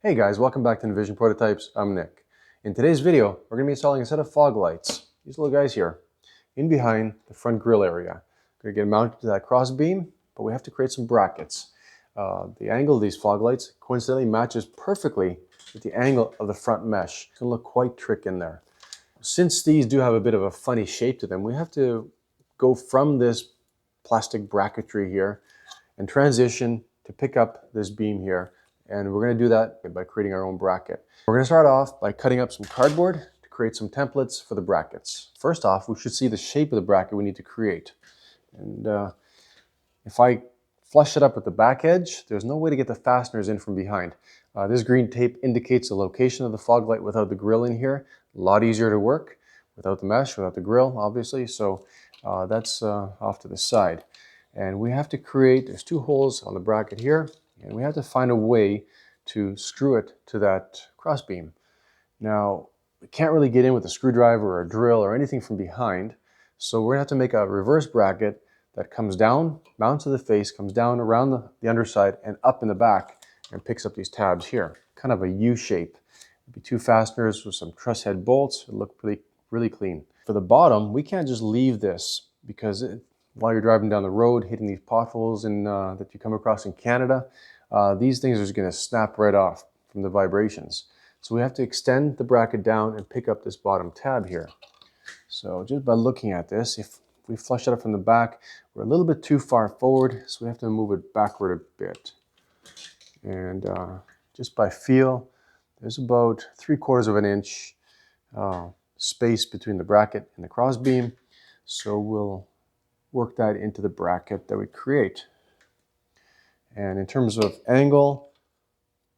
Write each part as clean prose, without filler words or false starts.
Hey guys, welcome back to iNVision Prototypes. I'm Nick. In today's video, we're going to be installing a set of fog lights, these little guys here, in behind the front grille area. Going to get mounted to that cross beam, but we have to create some brackets. The angle of these fog lights coincidentally matches perfectly with the angle of the front mesh. It's going to look quite trick in there. Since these do have a bit of a funny shape to them, we have to go from this plastic bracketry here and transition to pick up this beam here. And we're going to do that by creating our own bracket. We're going to start off by cutting up some cardboard to create some templates for the brackets. First off, we should see the shape of the bracket we need to create. And if I flush it up at the back edge, there's no way to get the fasteners in from behind. This green tape indicates the location of the fog light without the grill in here. A lot easier to work without the mesh, without the grill, obviously. So that's off to the side. And we have to create, there's two holes on the bracket here, and we have to find a way to screw it to that crossbeam. Now, we can't really get in with a screwdriver or a drill or anything from behind, so we're gonna have to make a reverse bracket that comes down, mounts to the face, comes down around the underside and up in the back and picks up these tabs here. Kind of a U shape. It'd be two fasteners with some truss head bolts. It'll look really clean. For the bottom, we can't just leave this because while you're driving down the road, hitting these potholes that you come across in Canada, these things are just going to snap right off from the vibrations. So we have to extend the bracket down and pick up this bottom tab here. So just by looking at this, if we flush it up from the back, we're a little bit too far forward, so we have to move it backward a bit. And just by feel, there's about 3/4 of an inch space between the bracket and the crossbeam. So we'll work that into the bracket that we create. And in terms of angle,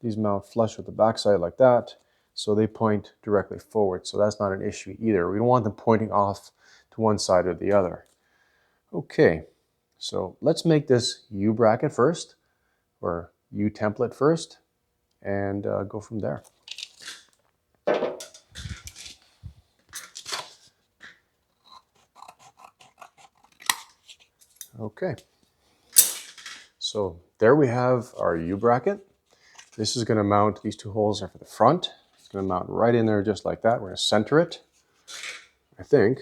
these mount flush with the backside like that, so they point directly forward. So that's not an issue either. We don't want them pointing off to one side or the other. Okay, so let's make this U bracket first, or U template first, and go from there. Okay, so there we have our U bracket. This is going to mount, these two holes are for the front. It's going to mount right in there just like that. We're going to center it, I think.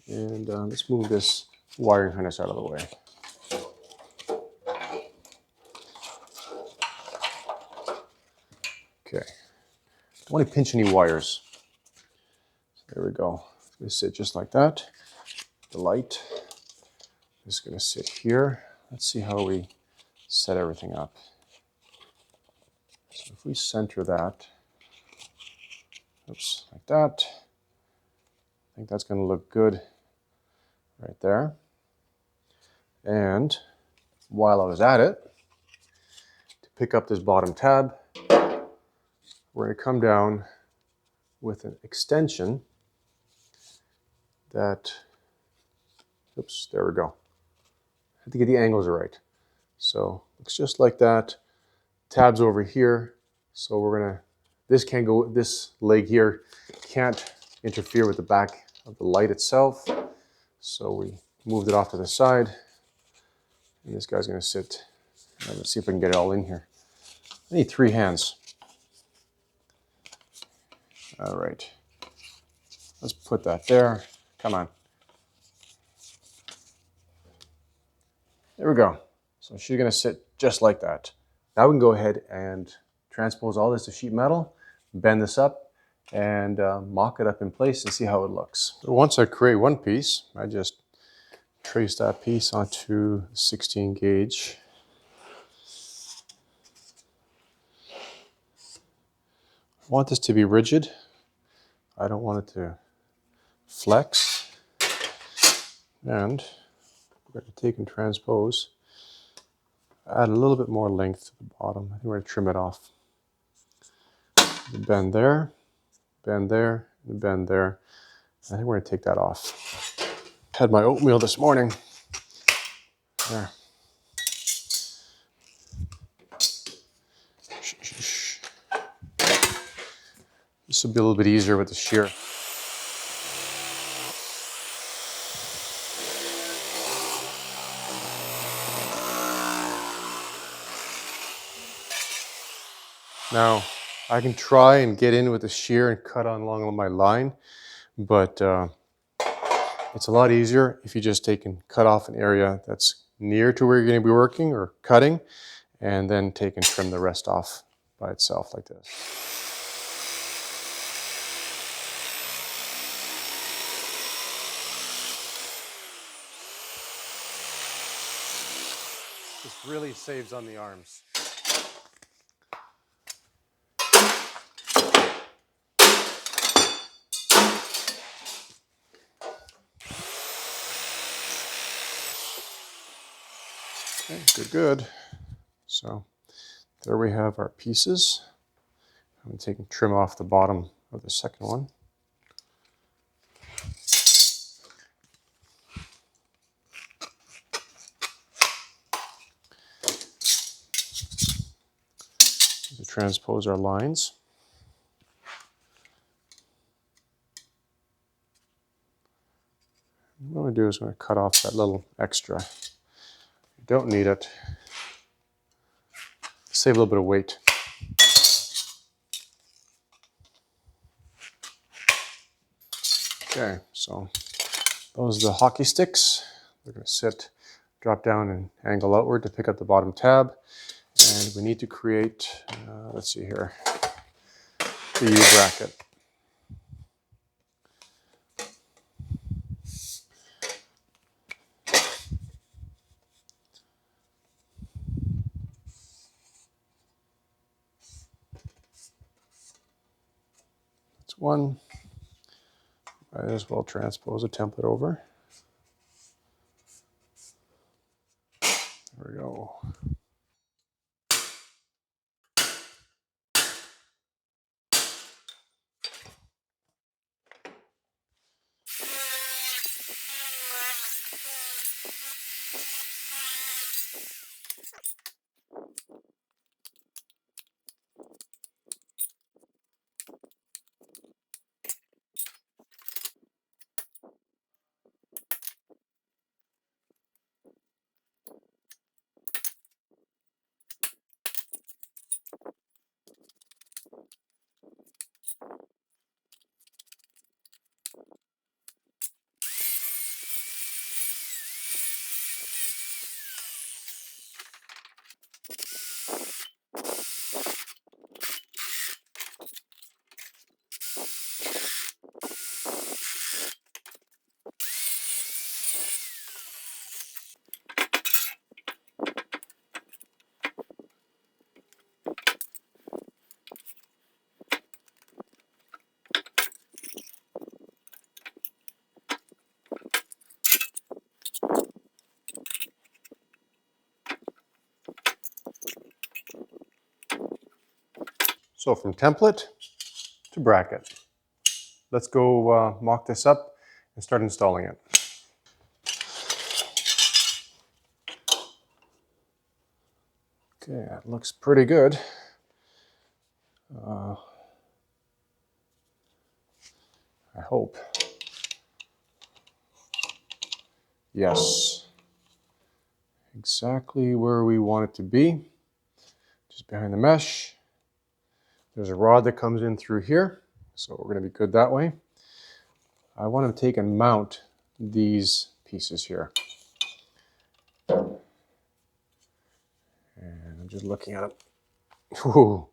And let's move this wiring harness out of the way. Okay, don't want to pinch any wires. So there we go. It's going to sit just like that. The light is going to sit here. Let's see how we set everything up. So if we center that, oops, like that, I think that's going to look good right there. And while I was at it, to pick up this bottom tab, we're going to come down with an extension that, oops, there we go. I have to get the angles right. So looks just like that. Tabs over here. So we're gonna, this leg here can't interfere with the back of the light itself. So we moved it off to the side. And this guy's gonna sit. Let's see if I can get it all in here. I need 3 hands. All right. Let's put that there. Come on. There we go. So she's gonna sit just like that. Now we can go ahead and transpose all this to sheet metal, bend this up, and mock it up in place and see how it looks. So once I create one piece, I just trace that piece onto 16 gauge. I want this to be rigid. I don't want it to flex. And we're going to take and transpose. Add a little bit more length to the bottom. I think we're going to trim it off. Bend there, and bend there. I think we're going to take that off. Had my oatmeal this morning. There. This will be a little bit easier with the shear. Now, I can try and get in with the shear and cut on along my line, but it's a lot easier if you just take and cut off an area that's near to where you're going to be working or cutting, and then take and trim the rest off by itself like this. This really saves on the arms. Okay, good, good. So there we have our pieces. I'm going to take and trim off the bottom of the second one. To transpose our lines. What I'm going to do is I'm going to cut off that little extra. You don't need it. Save a little bit of weight. Okay, so those are the hockey sticks. They're going to sit, drop down and angle outward to pick up the bottom tab. And we need to create, let's see here, the U-bracket. That's one. Might as well transpose a template over. There we go. So from template to bracket. Let's go mock this up and start installing it. Okay, that looks pretty good. I hope. Yes. Exactly where we want it to be. Just behind the mesh. There's a rod that comes in through here, so we're going to be good that way. I want to take and mount these pieces here. And I'm just looking at it. Ooh.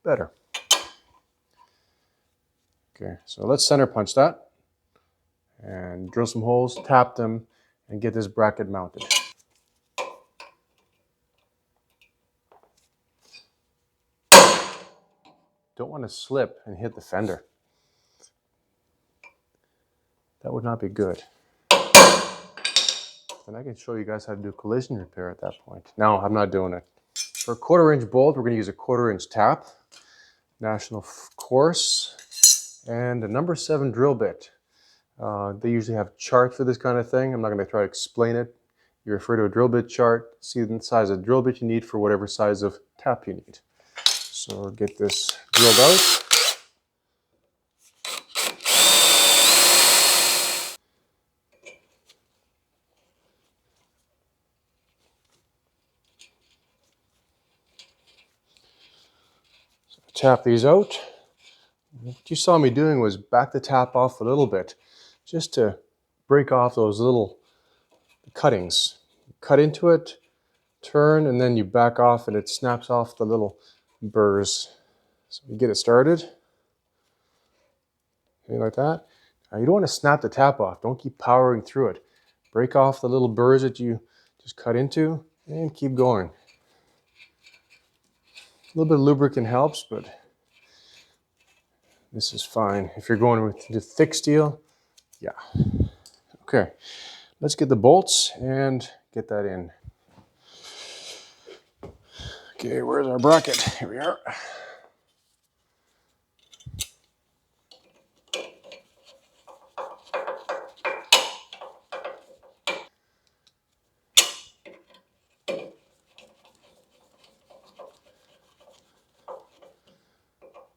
Better. Okay, so let's center punch that and drill some holes, tap them, and get this bracket mounted. Don't want to slip and hit the fender. That would not be good. And I can show you guys how to do collision repair at that point. No, I'm not doing it. For a 1/4 inch bolt, we're going to use a 1/4 inch tap, national course, and a number 7 drill bit. They usually have charts for this kind of thing. I'm not going to try to explain it. You refer to a drill bit chart, see the size of drill bit you need for whatever size of tap you need. So get this drilled out. tap these out. What you saw me doing was back the tap off a little bit, just to break off those little cuttings. Cut into it, turn, and then you back off and it snaps off the little burrs. So you get it started, like that. Now you don't want to snap the tap off. Don't keep powering through it. Break off the little burrs that you just cut into and keep going. A little bit of lubricant helps, but this is fine. If you're going with the thick steel, yeah. Okay, let's get the bolts and get that in. Okay, where's our bracket? Here we are.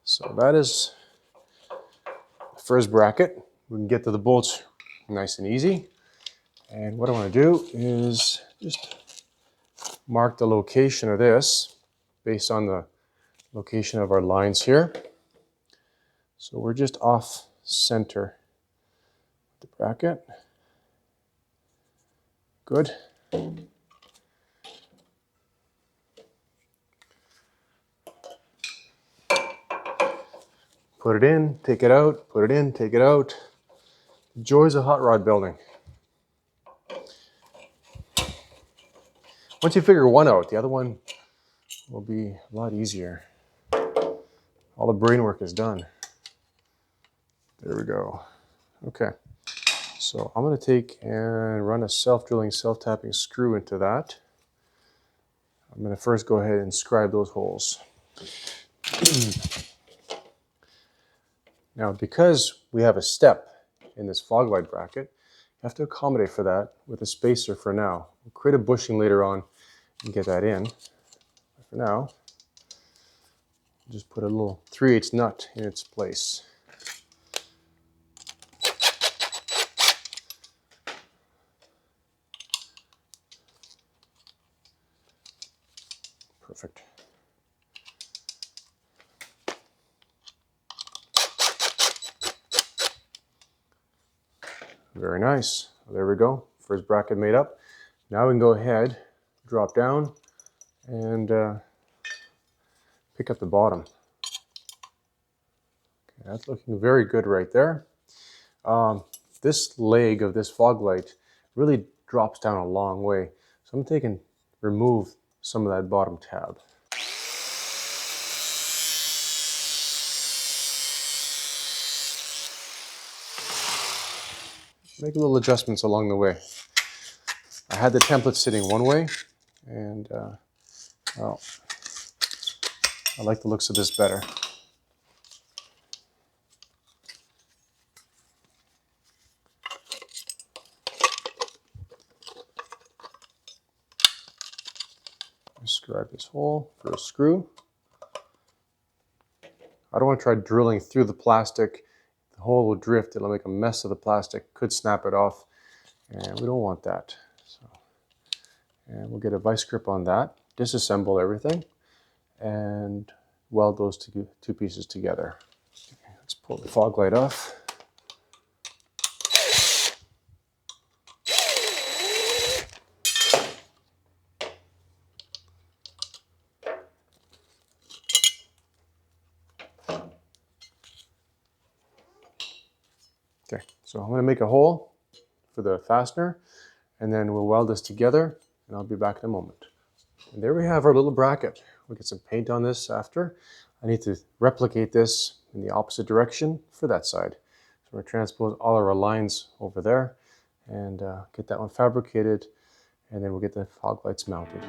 So that is the first bracket. We can get to the bolts nice and easy. And what I want to do is just mark the location of this based on the location of our lines here. So we're just off center the bracket. Good. Put it in, take it out, put it in, take it out. The joys of hot rod building. Once you figure one out, the other one will be a lot easier. All the brain work is done. There we go. Okay, so I'm going to take and run a self-drilling, self-tapping screw into that. I'm going to first go ahead and scribe those holes. Now, because we have a step in this fog light bracket, you have to accommodate for that with a spacer for now. We'll create a bushing later on and get that in. But for now, just put a little 3/8 nut in its place. Perfect. Very nice. There we go. First bracket made up. Now we can go ahead, drop down, and pick up the bottom. Okay, that's looking very good right there. This leg of this fog light really drops down a long way. So I'm going to take and remove some of that bottom tab. Make little adjustments along the way. I had the template sitting one way, and well, I like the looks of this better. Scribe this hole for a screw. I don't want to try drilling through the plastic. The hole will drift, it'll make a mess of the plastic, could snap it off, and we don't want that. So, and we'll get a vice grip on that, disassemble everything, and weld those two pieces together. Okay, let's pull the fog light off. Okay, so I'm going to make a hole for the fastener, and then we'll weld this together, and I'll be back in a moment. And there we have our little bracket. We'll get some paint on this after. I need to replicate this in the opposite direction for that side. So we're going to transpose all of our lines over there and get that one fabricated, and then we'll get the fog lights mounted.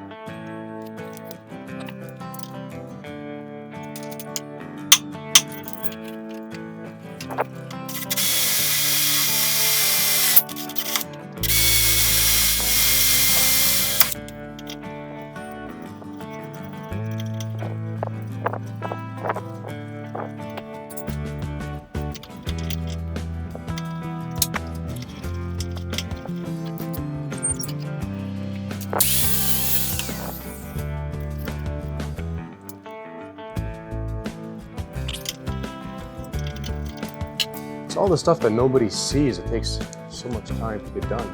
It's all the stuff that nobody sees. It takes so much time to get done.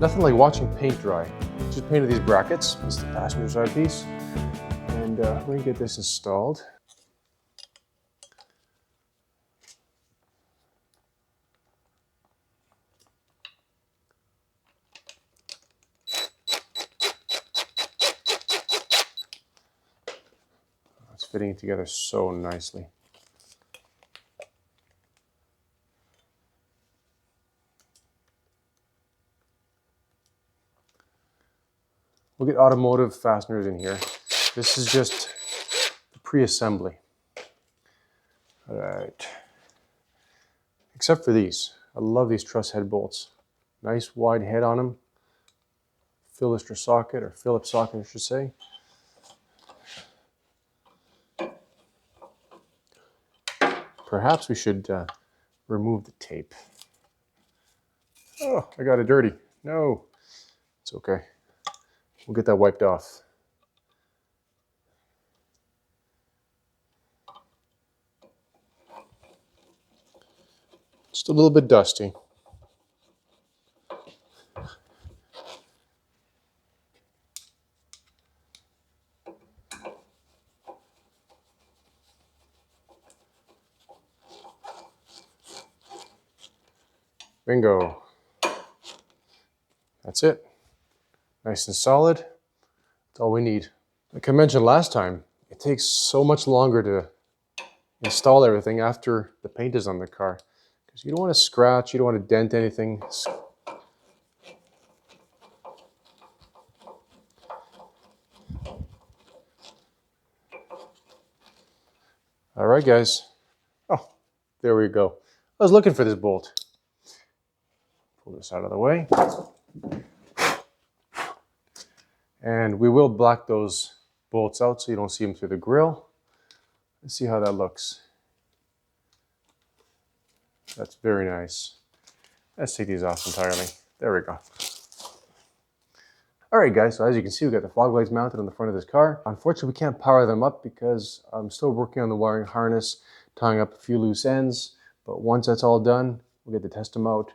Nothing like watching paint dry. Just painted these brackets. This is the passenger side piece. And we're going to get this installed. It's fitting together so nicely. We'll get automotive fasteners in here. This is just the pre-assembly. All right. Except for these. I love these truss head bolts. Nice wide head on them. Phillips socket, or Phillips socket, I should say. Perhaps we should remove the tape. Oh, I got it dirty. No, it's okay. We'll get that wiped off. Just a little bit dusty. Bingo. That's it. Nice and solid. That's all we need. Like I mentioned last time, it takes so much longer to install everything after the paint is on the car. Because you don't want to scratch, you don't want to dent anything. All right, guys. Oh, there we go. I was looking for this bolt. Pull this out of the way. And we will black those bolts out so you don't see them through the grill. Let's see how that looks. That's very nice. Let's take these off entirely. There we go. All right, guys, so as you can see, we've got the fog lights mounted on the front of this car. Unfortunately, we can't power them up because I'm still working on the wiring harness, tying up a few loose ends. But once that's all done, we'll get to test them out,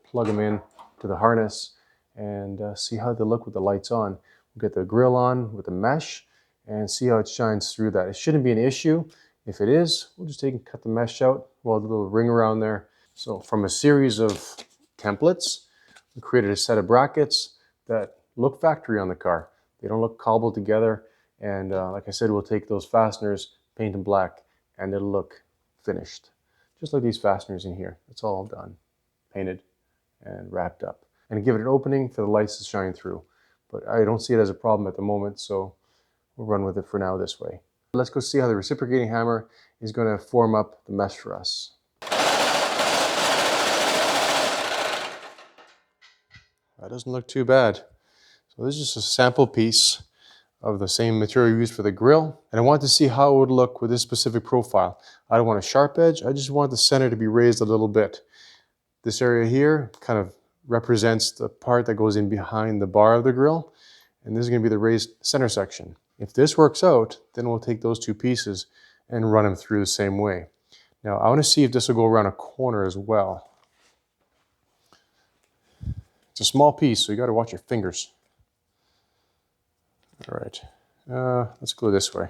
plug them in to the harness, and see how they look with the lights on. We'll get the grill on with the mesh and see how it shines through that. It shouldn't be an issue. If it is, we'll just take and cut the mesh out, well, the little ring around there. So from a series of templates, we created a set of brackets that look factory on the car. They don't look cobbled together. And like I said, we'll take those fasteners, paint them black, and it'll look finished. Just like these fasteners in here. It's all done, painted, and wrapped up. And give it an opening for the lights to shine through. But I don't see it as a problem at the moment, so we'll run with it for now this way. Let's go see how the reciprocating hammer is going to form up the mesh for us. That doesn't look too bad. So this is just a sample piece of the same material used for the grill. And I want to see how it would look with this specific profile. I don't want a sharp edge. I just want the center to be raised a little bit. This area here kind of represents the part that goes in behind the bar of the grill. And this is going to be the raised center section. If this works out, then we'll take those two pieces and run them through the same way. Now I want to see if this will go around a corner as well. It's a small piece, so you got to watch your fingers. All right, let's go this way,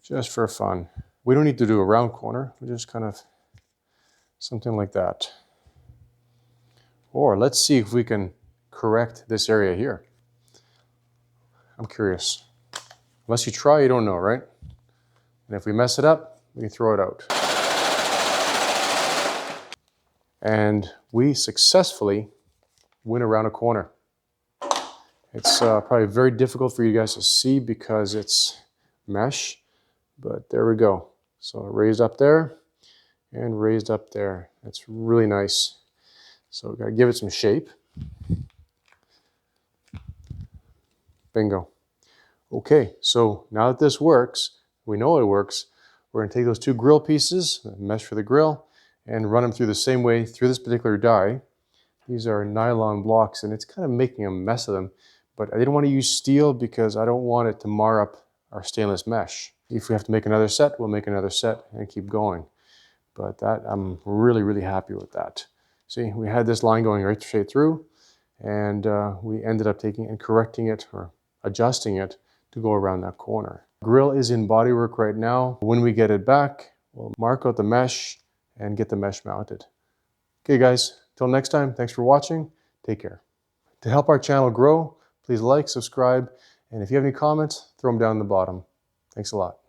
just for fun. We don't need to do a round corner. We just kind of something like that. Or let's see if we can correct this area here. I'm curious. Unless you try, you don't know, right? And if we mess it up, we can throw it out. And we successfully went around a corner. It's probably very difficult for you guys to see because it's mesh, but there we go. So raised up there and raised up there. That's really nice. So we've got to give it some shape. Bingo. Okay, so now that this works, we know it works, we're going to take those two grill pieces, the mesh for the grill, and run them through the same way through this particular die. These are nylon blocks, and it's kind of making a mess of them But I didn't want to use steel because I don't want it to mar up our stainless mesh. If we have to make another set, we'll make another set and keep going. But that, I'm really, really happy with that. See, we had this line going right straight through, and we ended up taking and correcting it or adjusting it to go around that corner. Grille is in bodywork right now. When we get it back, we'll mark out the mesh and get the mesh mounted. Okay guys, till next time, thanks for watching. Take care. To help our channel grow, please like, subscribe, and if you have any comments, throw them down the bottom. Thanks a lot.